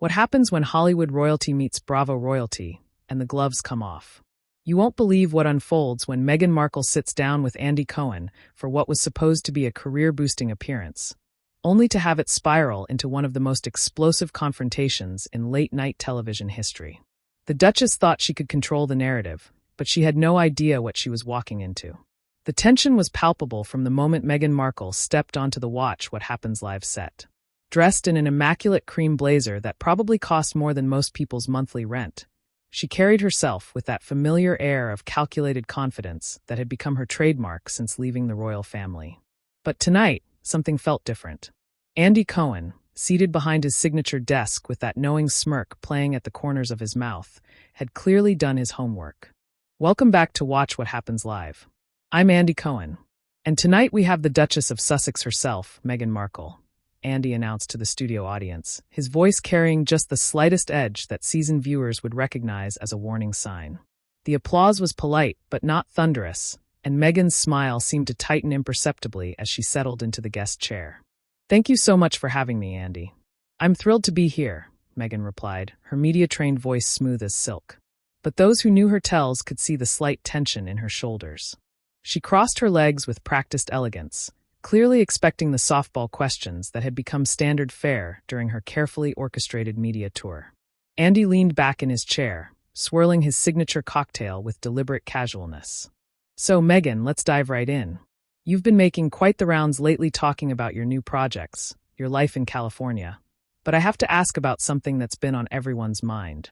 What happens when Hollywood royalty meets Bravo royalty, and the gloves come off? You won't believe what unfolds when Meghan Markle sits down with Andy Cohen for what was supposed to be a career-boosting appearance, only to have it spiral into one of the most explosive confrontations in late-night television history. The Duchess thought she could control the narrative, but she had no idea what she was walking into. The tension was palpable from the moment Meghan Markle stepped onto the Watch What Happens Live set. Dressed in an immaculate cream blazer that probably cost more than most people's monthly rent, she carried herself with that familiar air of calculated confidence that had become her trademark since leaving the royal family. But tonight, something felt different. Andy Cohen, seated behind his signature desk with that knowing smirk playing at the corners of his mouth, had clearly done his homework. Welcome back to Watch What Happens Live. I'm Andy Cohen, and tonight we have the Duchess of Sussex herself, Meghan Markle, Andy announced to the studio audience, his voice carrying just the slightest edge that seasoned viewers would recognize as a warning sign. The applause was polite but not thunderous, and Meghan's smile seemed to tighten imperceptibly as she settled into the guest chair. Thank you so much for having me, Andy. I'm thrilled to be here, Meghan replied, her media-trained voice smooth as silk. But those who knew her tells could see the slight tension in her shoulders. She crossed her legs with practiced elegance, clearly expecting the softball questions that had become standard fare during her carefully orchestrated media tour. Andy leaned back in his chair, swirling his signature cocktail with deliberate casualness. So, Meghan, let's dive right in. You've been making quite the rounds lately talking about your new projects, your life in California. But I have to ask about something that's been on everyone's mind.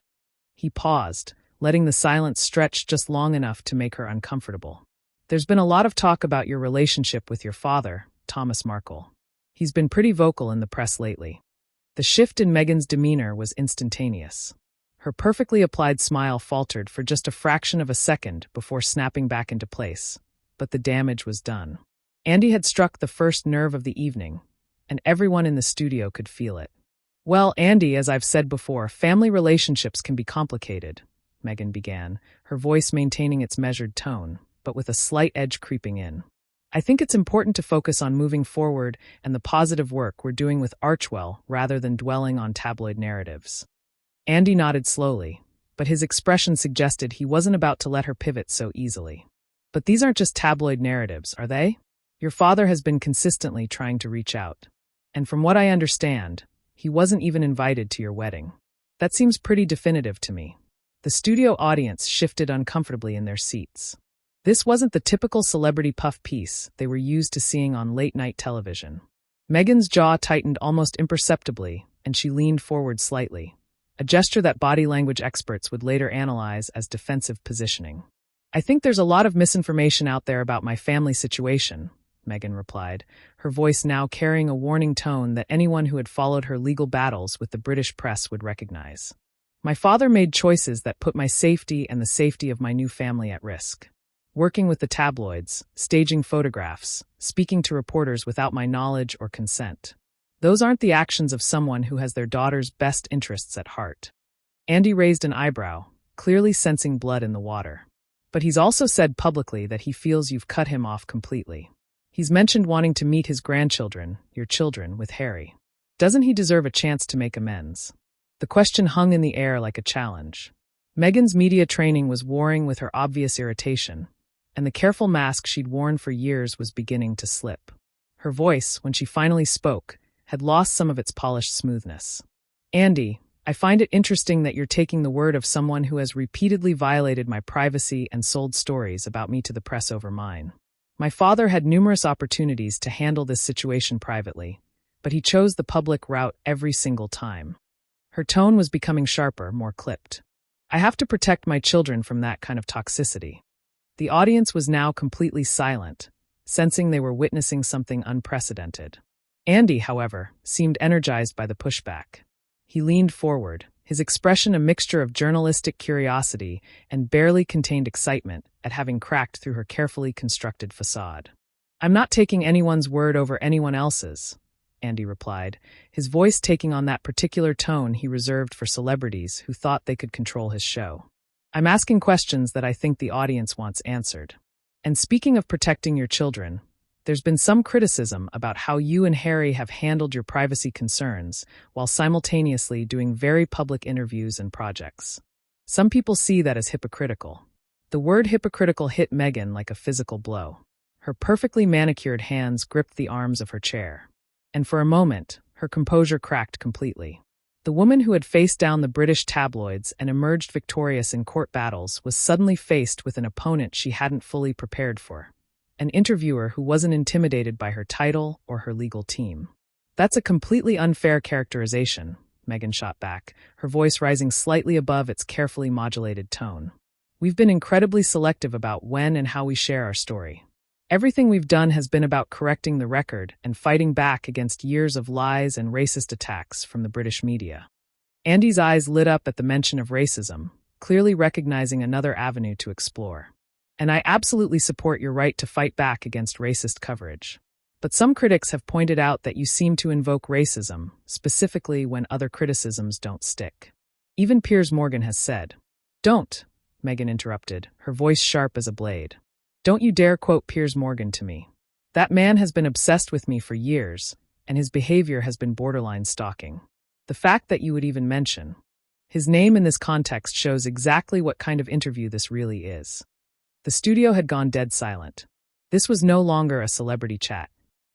He paused, letting the silence stretch just long enough to make her uncomfortable. There's been a lot of talk about your relationship with your father, Thomas Markle. He's been pretty vocal in the press lately. The shift in Meghan's demeanor was instantaneous. Her perfectly applied smile faltered for just a fraction of a second before snapping back into place, but the damage was done. Andy had struck the first nerve of the evening, and everyone in the studio could feel it. Well, Andy, as I've said before, family relationships can be complicated, Meghan began, her voice maintaining its measured tone, but with a slight edge creeping in. I think it's important to focus on moving forward and the positive work we're doing with Archewell rather than dwelling on tabloid narratives. Andy nodded slowly, but his expression suggested he wasn't about to let her pivot so easily. But these aren't just tabloid narratives, are they? Your father has been consistently trying to reach out. And from what I understand, he wasn't even invited to your wedding. That seems pretty definitive to me. The studio audience shifted uncomfortably in their seats. This wasn't the typical celebrity puff piece they were used to seeing on late-night television. Meghan's jaw tightened almost imperceptibly, and she leaned forward slightly, a gesture that body language experts would later analyze as defensive positioning. I think there's a lot of misinformation out there about my family situation, Meghan replied, her voice now carrying a warning tone that anyone who had followed her legal battles with the British press would recognize. My father made choices that put my safety and the safety of my new family at risk. Working with the tabloids, staging photographs, speaking to reporters without my knowledge or consent. Those aren't the actions of someone who has their daughter's best interests at heart. Andy raised an eyebrow, clearly sensing blood in the water. But he's also said publicly that he feels you've cut him off completely. He's mentioned wanting to meet his grandchildren, your children, with Harry. Doesn't he deserve a chance to make amends? The question hung in the air like a challenge. Meghan's media training was warring with her obvious irritation, and the careful mask she'd worn for years was beginning to slip. Her voice, when she finally spoke, had lost some of its polished smoothness. Andy, I find it interesting that you're taking the word of someone who has repeatedly violated my privacy and sold stories about me to the press over mine. My father had numerous opportunities to handle this situation privately, but he chose the public route every single time. Her tone was becoming sharper, more clipped. I have to protect my children from that kind of toxicity. The audience was now completely silent, sensing they were witnessing something unprecedented. Andy, however, seemed energized by the pushback. He leaned forward, his expression a mixture of journalistic curiosity and barely contained excitement at having cracked through her carefully constructed facade. I'm not taking anyone's word over anyone else's, Andy replied, his voice taking on that particular tone he reserved for celebrities who thought they could control his show. I'm asking questions that I think the audience wants answered. And speaking of protecting your children, There's been some criticism about how you and Harry have handled your privacy concerns while simultaneously doing very public interviews and projects. Some people see that as hypocritical. The word hypocritical hit Meghan like a physical blow. Her perfectly manicured hands gripped the arms of her chair. And for a moment, her composure cracked completely. The woman who had faced down the British tabloids and emerged victorious in court battles was suddenly faced with an opponent she hadn't fully prepared for. An interviewer who wasn't intimidated by her title or her legal team. That's a completely unfair characterization, Meghan shot back, her voice rising slightly above its carefully modulated tone. We've been incredibly selective about when and how we share our story. Everything we've done has been about correcting the record and fighting back against years of lies and racist attacks from the British media. Andy's eyes lit up at the mention of racism, clearly recognizing another avenue to explore. And I absolutely support your right to fight back against racist coverage. But some critics have pointed out that you seem to invoke racism, specifically when other criticisms don't stick. Even Piers Morgan has said, "Don't," Meghan interrupted, her voice sharp as a blade. "Don't you dare quote Piers Morgan to me. That man has been obsessed with me for years, and his behavior has been borderline stalking. The fact that you would even mention his name in this context shows exactly what kind of interview this really is." The studio had gone dead silent. This was no longer a celebrity chat.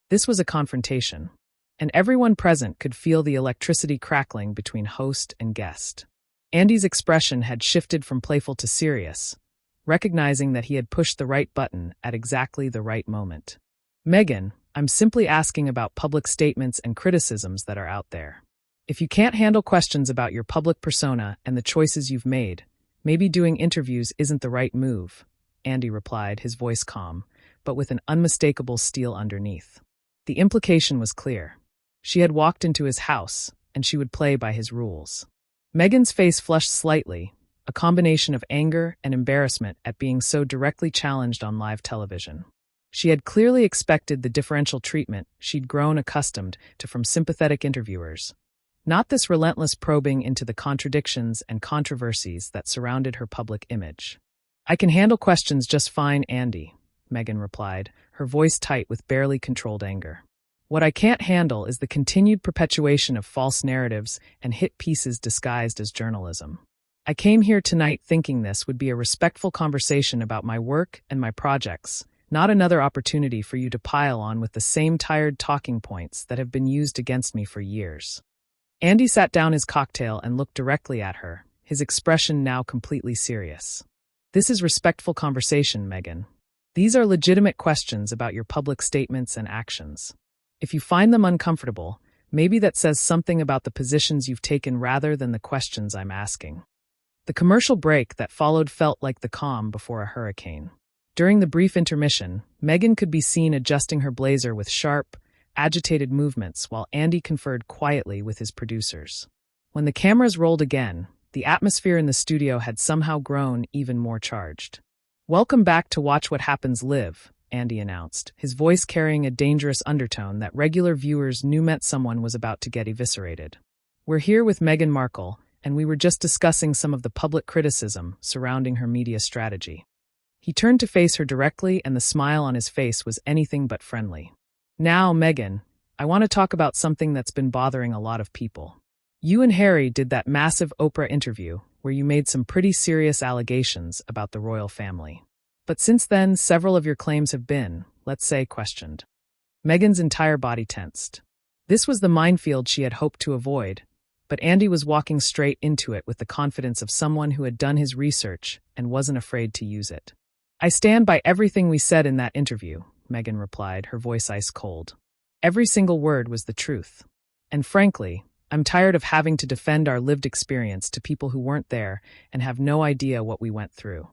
This was a confrontation. And everyone present could feel the electricity crackling between host and guest. Andy's expression had shifted from playful to serious, recognizing that he had pushed the right button at exactly the right moment. "Meghan, I'm simply asking about public statements and criticisms that are out there. If you can't handle questions about your public persona and the choices you've made, maybe doing interviews isn't the right move," Andy replied, his voice calm, but with an unmistakable steel underneath. The implication was clear. She had walked into his house, and she would play by his rules. Meghan's face flushed slightly, a combination of anger and embarrassment at being so directly challenged on live television. She had clearly expected the differential treatment she'd grown accustomed to from sympathetic interviewers, not this relentless probing into the contradictions and controversies that surrounded her public image. "I can handle questions just fine, Andy," Meghan replied, her voice tight with barely controlled anger. "What I can't handle is the continued perpetuation of false narratives and hit pieces disguised as journalism. I came here tonight thinking this would be a respectful conversation about my work and my projects, not another opportunity for you to pile on with the same tired talking points that have been used against me for years." Andy sat down his cocktail and looked directly at her, his expression now completely serious. "This is respectful conversation, Meghan. These are legitimate questions about your public statements and actions. If you find them uncomfortable, maybe that says something about the positions you've taken rather than the questions I'm asking." The commercial break that followed felt like the calm before a hurricane. During the brief intermission, Meghan could be seen adjusting her blazer with sharp, agitated movements while Andy conferred quietly with his producers. When the cameras rolled again, the atmosphere in the studio had somehow grown even more charged. "Welcome back to Watch What Happens Live," Andy announced, his voice carrying a dangerous undertone that regular viewers knew meant someone was about to get eviscerated. "We're here with Meghan Markle, and we were just discussing some of the public criticism surrounding her media strategy." He turned to face her directly, and the smile on his face was anything but friendly. "Now, Meghan, I want to talk about something that's been bothering a lot of people. You and Harry did that massive Oprah interview where you made some pretty serious allegations about the royal family. But since then, several of your claims have been, let's say, questioned." Meghan's entire body tensed. This was the minefield she had hoped to avoid, but Andy was walking straight into it with the confidence of someone who had done his research and wasn't afraid to use it. "I stand by everything we said in that interview," Meghan replied, her voice ice cold. "Every single word was the truth. And frankly, I'm tired of having to defend our lived experience to people who weren't there and have no idea what we went through."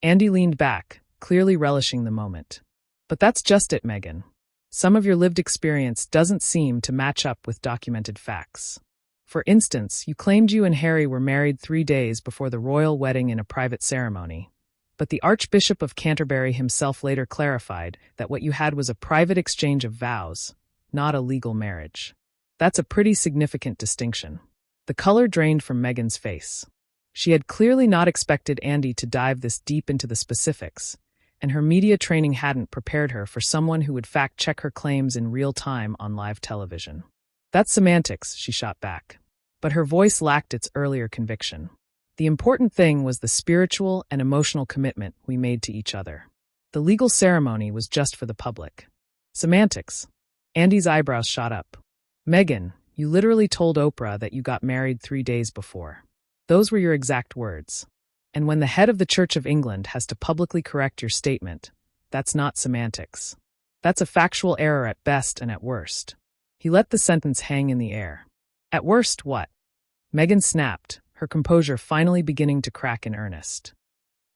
Andy leaned back, clearly relishing the moment. "But that's just it, Meghan. Some of your lived experience doesn't seem to match up with documented facts. For instance, you claimed you and Harry were married 3 days before the royal wedding in a private ceremony. But the Archbishop of Canterbury himself later clarified that what you had was a private exchange of vows, not a legal marriage. That's a pretty significant distinction." The color drained from Meghan's face. She had clearly not expected Andy to dive this deep into the specifics, and her media training hadn't prepared her for someone who would fact-check her claims in real time on live television. "That's semantics," she shot back. But her voice lacked its earlier conviction. "The important thing was the spiritual and emotional commitment we made to each other. The legal ceremony was just for the public." "Semantics?" Andy's eyebrows shot up. "Meghan, you literally told Oprah that you got married 3 days before. Those were your exact words. And when the head of the Church of England has to publicly correct your statement, that's not semantics. That's a factual error at best and at worst." He let the sentence hang in the air. "At worst, what?" Meghan snapped, her composure finally beginning to crack in earnest.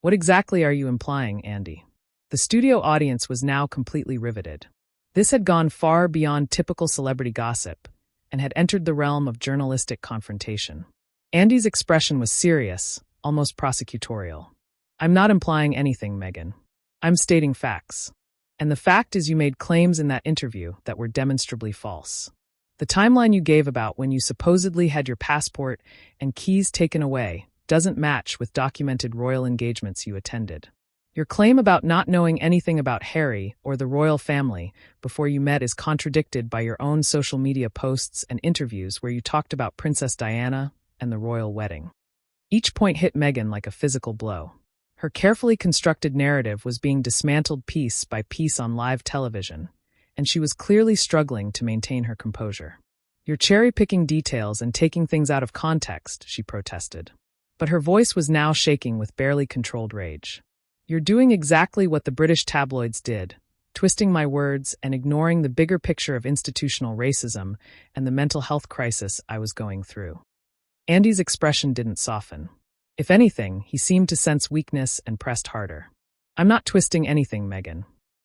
"What exactly are you implying, Andy?" The studio audience was now completely riveted. This had gone far beyond typical celebrity gossip and had entered the realm of journalistic confrontation. Andy's expression was serious, almost prosecutorial. "I'm not implying anything, Meghan. I'm stating facts. And the fact is you made claims in that interview that were demonstrably false. The timeline you gave about when you supposedly had your passport and keys taken away doesn't match with documented royal engagements you attended. Your claim about not knowing anything about Harry or the royal family before you met is contradicted by your own social media posts and interviews where you talked about Princess Diana and the royal wedding." Each point hit Meghan like a physical blow. Her carefully constructed narrative was being dismantled piece by piece on live television, and she was clearly struggling to maintain her composure. "You're cherry-picking details and taking things out of context," she protested. But her voice was now shaking with barely controlled rage. "You're doing exactly what the British tabloids did, twisting my words and ignoring the bigger picture of institutional racism and the mental health crisis I was going through." Andy's expression didn't soften. If anything, he seemed to sense weakness and pressed harder. "I'm not twisting anything, Meghan.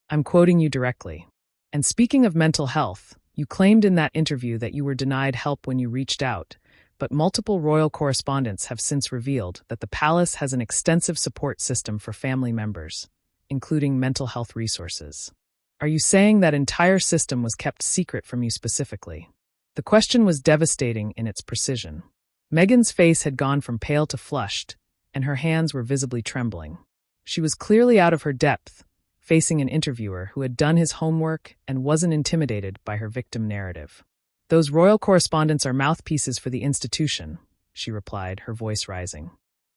I'm quoting you directly. And speaking of mental health, you claimed in that interview that you were denied help when you reached out, but multiple royal correspondents have since revealed that the palace has an extensive support system for family members, including mental health resources. Are you saying that entire system was kept secret from you specifically?" The question was devastating in its precision. Meghan's face had gone from pale to flushed, and her hands were visibly trembling. She was clearly out of her depth, facing an interviewer who had done his homework and wasn't intimidated by her victim narrative. "Those royal correspondents are mouthpieces for the institution," she replied, her voice rising.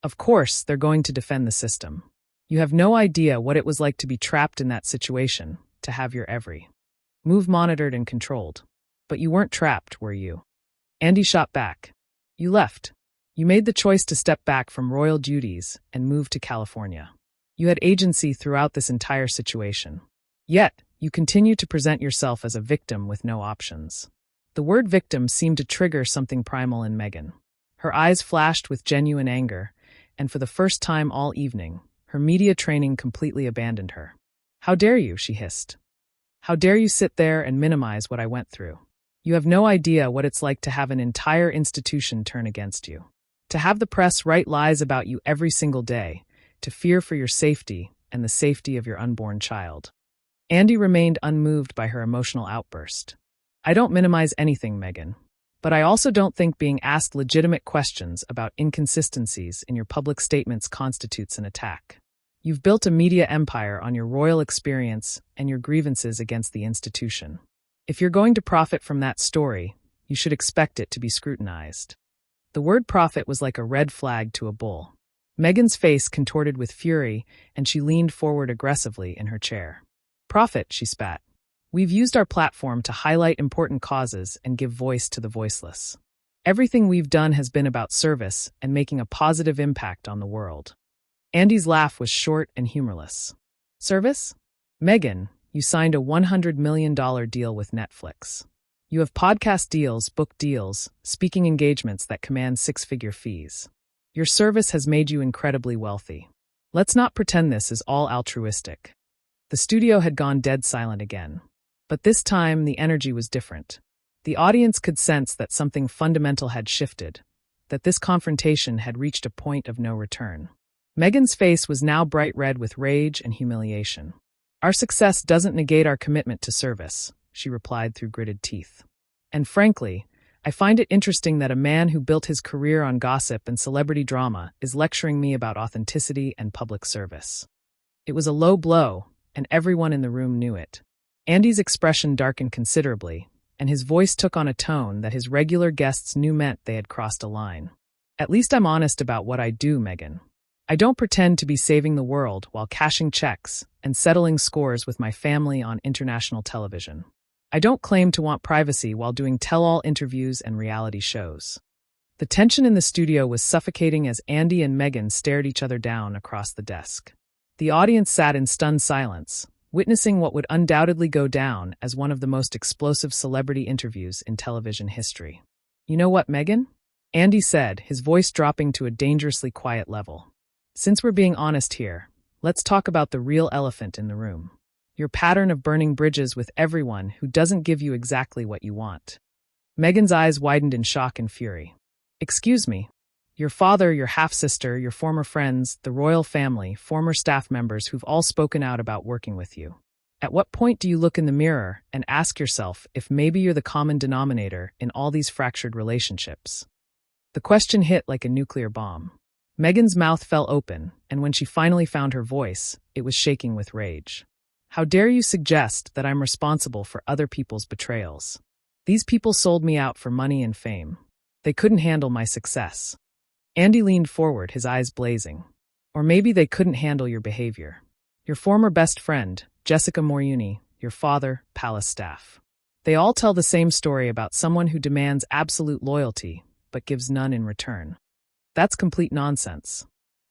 "Of course, they're going to defend the system. You have no idea what it was like to be trapped in that situation, to have your every move monitored and controlled. But you weren't trapped, were you?" Andy shot back. "You left. You made the choice to step back from royal duties and move to California. You had agency throughout this entire situation. Yet, you continue to present yourself as a victim with no options." The word victim seemed to trigger something primal in Meghan. Her eyes flashed with genuine anger, and for the first time all evening, her media training completely abandoned her. "How dare you?" she hissed. "How dare you sit there and minimize what I went through? You have no idea what it's like to have an entire institution turn against you. To have the press write lies about you every single day, to fear for your safety and the safety of your unborn child." Andy remained unmoved by her emotional outburst. "I don't minimize anything, Meghan. But I also don't think being asked legitimate questions about inconsistencies in your public statements constitutes an attack. You've built a media empire on your royal experience and your grievances against the institution. If you're going to profit from that story, you should expect it to be scrutinized." The word profit was like a red flag to a bull. Meghan's face contorted with fury, and she leaned forward aggressively in her chair. "Profit," she spat. "We've used our platform to highlight important causes and give voice to the voiceless. Everything we've done has been about service and making a positive impact on the world." Andy's laugh was short and humorless. "Service? Meghan, you signed a $100 million deal with Netflix. You have podcast deals, book deals, speaking engagements that command six-figure fees. Your service has made you incredibly wealthy. Let's not pretend this is all altruistic." The studio had gone dead silent again. But this time, the energy was different. The audience could sense that something fundamental had shifted, that this confrontation had reached a point of no return. Meghan's face was now bright red with rage and humiliation. "Our success doesn't negate our commitment to service," she replied through gritted teeth. "And frankly, I find it interesting that a man who built his career on gossip and celebrity drama is lecturing me about authenticity and public service." It was a low blow, and everyone in the room knew it. Andy's expression darkened considerably, and his voice took on a tone that his regular guests knew meant they had crossed a line. At least I'm honest about what I do, Meghan. I don't pretend to be saving the world while cashing checks and settling scores with my family on international television. I don't claim to want privacy while doing tell-all interviews and reality shows. The tension in the studio was suffocating as Andy and Meghan stared each other down across the desk. The audience sat in stunned silence, witnessing what would undoubtedly go down as one of the most explosive celebrity interviews in television history. "You know what, Meghan?" Andy said, his voice dropping to a dangerously quiet level. "Since we're being honest here, let's talk about the real elephant in the room. Your pattern of burning bridges with everyone who doesn't give you exactly what you want." Meghan's eyes widened in shock and fury. "Excuse me. Your father, your half-sister, your former friends, the royal family, former staff members who've all spoken out about working with you. At what point do you look in the mirror and ask yourself if maybe you're the common denominator in all these fractured relationships?" The question hit like a nuclear bomb. Meghan's mouth fell open, and when she finally found her voice, it was shaking with rage. "How dare you suggest that I'm responsible for other people's betrayals? These people sold me out for money and fame. They couldn't handle my success." Andy leaned forward, his eyes blazing. "Or maybe they couldn't handle your behavior. Your former best friend, Jessica Moruni, your father, palace staff. They all tell the same story about someone who demands absolute loyalty, but gives none in return. That's complete nonsense."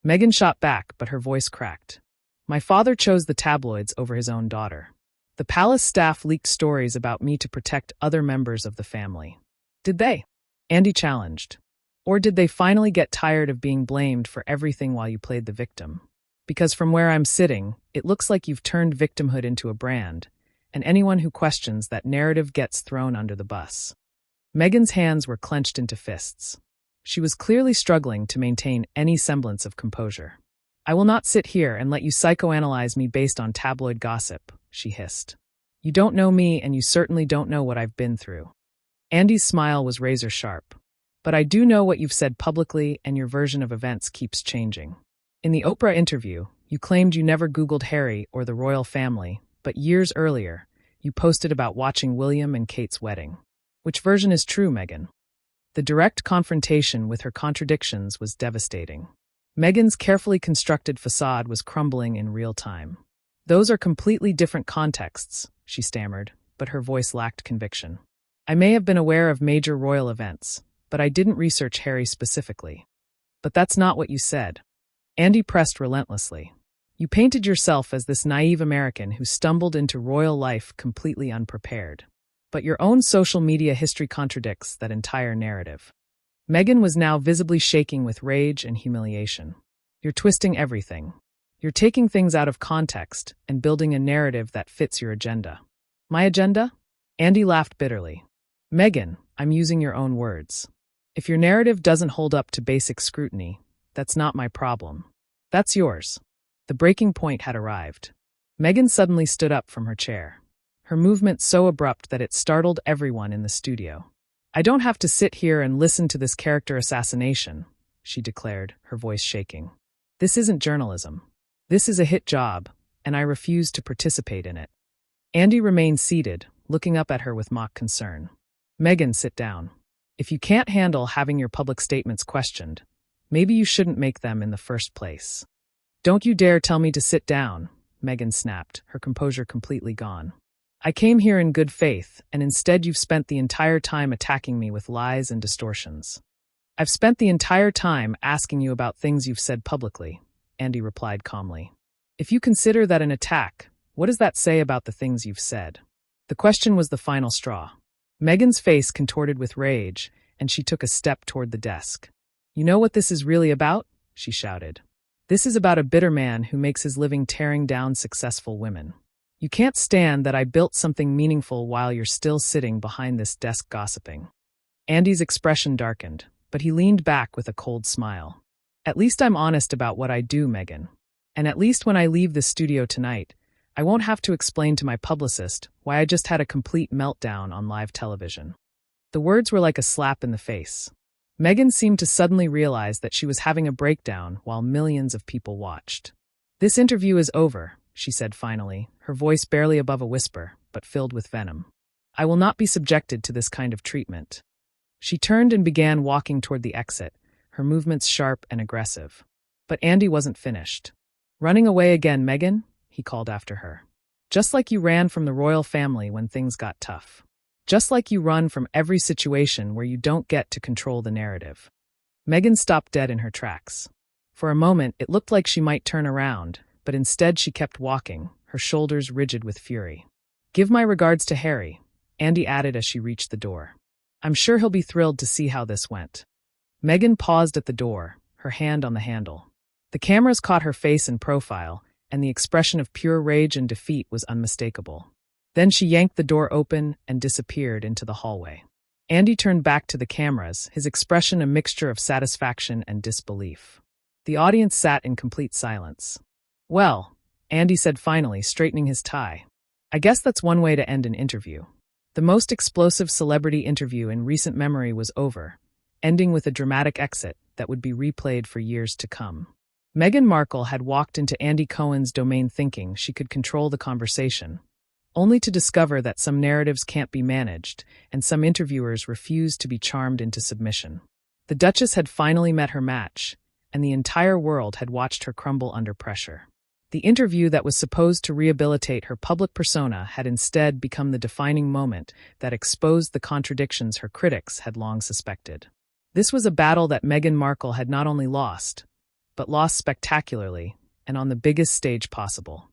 Meghan shot back, but her voice cracked. "My father chose the tabloids over his own daughter. The palace staff leaked stories about me to protect other members of the family. Did they?" Andy challenged. "Or did they finally get tired of being blamed for everything while you played the victim? Because from where I'm sitting, it looks like you've turned victimhood into a brand, and anyone who questions that narrative gets thrown under the bus." Meghan's hands were clenched into fists. She was clearly struggling to maintain any semblance of composure. "I will not sit here and let you psychoanalyze me based on tabloid gossip," she hissed. "You don't know me, and you certainly don't know what I've been through." Andy's smile was razor-sharp. "But I do know what you've said publicly, and your version of events keeps changing. In the Oprah interview, you claimed you never Googled Harry or the royal family, but years earlier, you posted about watching William and Kate's wedding. Which version is true, Meghan?" The direct confrontation with her contradictions was devastating. Meghan's carefully constructed facade was crumbling in real time. "Those are completely different contexts," she stammered, but her voice lacked conviction. "I may have been aware of major royal events, but I didn't research Harry specifically." "But that's not what you said." Andy pressed relentlessly. "You painted yourself as this naive American who stumbled into royal life completely unprepared. But your own social media history contradicts that entire narrative." Meghan was now visibly shaking with rage and humiliation. "You're twisting everything. You're taking things out of context and building a narrative that fits your agenda." "My agenda?" Andy laughed bitterly. "Meghan, I'm using your own words. If your narrative doesn't hold up to basic scrutiny, that's not my problem. That's yours." The breaking point had arrived. Meghan suddenly stood up from her chair, her movement so abrupt that it startled everyone in the studio. "I don't have to sit here and listen to this character assassination," she declared, her voice shaking. "This isn't journalism. This is a hit job, and I refuse to participate in it." Andy remained seated, looking up at her with mock concern. "Meghan, sit down. If you can't handle having your public statements questioned, maybe you shouldn't make them in the first place." "Don't you dare tell me to sit down," Meghan snapped, her composure completely gone. "I came here in good faith, and instead you've spent the entire time attacking me with lies and distortions." "I've spent the entire time asking you about things you've said publicly," Andy replied calmly. "If you consider that an attack, what does that say about the things you've said?" The question was the final straw. Meghan's face contorted with rage, and she took a step toward the desk. "You know what this is really about?" she shouted. "This is about a bitter man who makes his living tearing down successful women. You can't stand that I built something meaningful while you're still sitting behind this desk gossiping." Andy's expression darkened, but he leaned back with a cold smile. "At least I'm honest about what I do, Meghan. And at least when I leave the studio tonight, I won't have to explain to my publicist why I just had a complete meltdown on live television." The words were like a slap in the face. Meghan seemed to suddenly realize that she was having a breakdown while millions of people watched. "This interview is over," she said finally, her voice barely above a whisper, but filled with venom. "I will not be subjected to this kind of treatment." She turned and began walking toward the exit, her movements sharp and aggressive. But Andy wasn't finished. "Running away again, Meghan?" he called after her. "Just like you ran from the royal family when things got tough. Just like you run from every situation where you don't get to control the narrative." Meghan stopped dead in her tracks. For a moment, it looked like she might turn around, but instead she kept walking, her shoulders rigid with fury. "Give my regards to Harry," Andy added as she reached the door. "I'm sure he'll be thrilled to see how this went." Meghan paused at the door, her hand on the handle. The cameras caught her face in profile, and the expression of pure rage and defeat was unmistakable. Then she yanked the door open and disappeared into the hallway. Andy turned back to the cameras, his expression a mixture of satisfaction and disbelief. The audience sat in complete silence. "Well," Andy said finally, straightening his tie, "I guess that's one way to end an interview." The most explosive celebrity interview in recent memory was over, ending with a dramatic exit that would be replayed for years to come. Meghan Markle had walked into Andy Cohen's domain thinking she could control the conversation, only to discover that some narratives can't be managed and some interviewers refuse to be charmed into submission. The Duchess had finally met her match, and the entire world had watched her crumble under pressure. The interview that was supposed to rehabilitate her public persona had instead become the defining moment that exposed the contradictions her critics had long suspected. This was a battle that Meghan Markle had not only lost, but lost spectacularly and on the biggest stage possible.